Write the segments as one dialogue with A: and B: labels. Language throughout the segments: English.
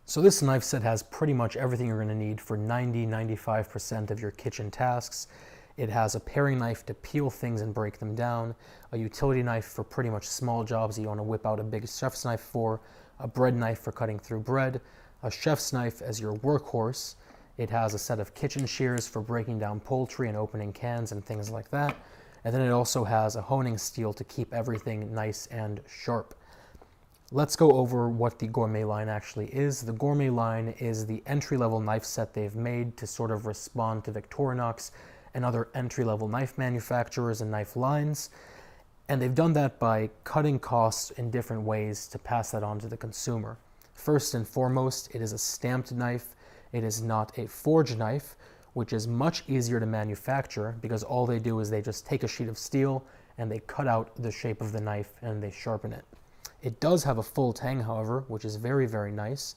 A: So this knife set has pretty much everything you're going to need for 90–95% of your kitchen tasks. It has a paring knife to peel things and break them down, a utility knife for pretty much small jobs that you want to whip out a big chef's knife for, a bread knife for cutting through bread, a chef's knife as your workhorse. It has a set of kitchen shears for breaking down poultry and opening cans and things like that. And then it also has a honing steel to keep everything nice and sharp. Let's go over what the Gourmet line actually is. The Gourmet line is the entry-level knife set they've made to sort of respond to Victorinox and other entry-level knife manufacturers and knife lines. And they've done that by cutting costs in different ways to pass that on to the consumer. First and foremost, it is a stamped knife. It is not a forged knife, which is much easier to manufacture because all they do is they just take a sheet of steel and they cut out the shape of the knife and they sharpen it. It does have a full tang, however, which is very, very nice.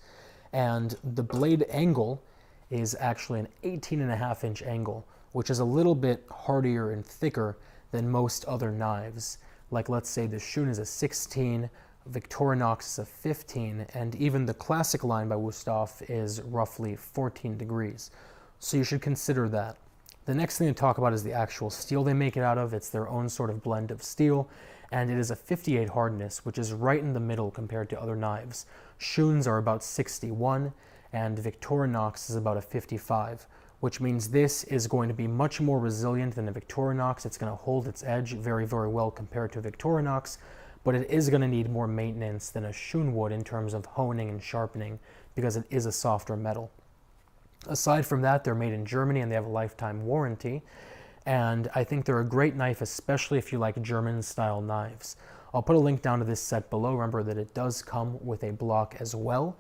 A: And the blade angle is actually an 18.5-inch angle, which is a little bit hardier and thicker than most other knives. Like, let's say the Shun is a 16, Victorinox is a 15, and even the classic line by Wusthof is roughly 14 degrees. So you should consider that. The next thing to talk about is the actual steel they make it out of. It's their own sort of blend of steel, and it is a 58 hardness, which is right in the middle compared to other knives. Shuns are about 61, and Victorinox is about a 55, which means this is going to be much more resilient than a Victorinox. It's going to hold its edge very, very well compared to Victorinox, but it is going to need more maintenance than a Shun would in terms of honing and sharpening because it is a softer metal. Aside from that, they're made in Germany and they have a lifetime warranty, and I think they're a great knife, especially if you like German-style knives. I'll put a link down to this set below. Remember that it does come with a block as well.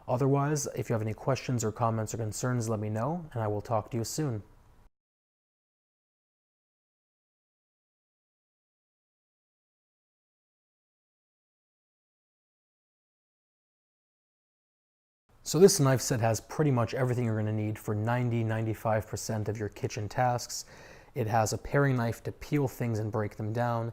A: Otherwise, if you have any questions or comments or concerns, let me know, and I will talk to you soon. So this knife set has pretty much everything you're going to need for 90–95% of your kitchen tasks. It has a paring knife to peel things and break them down.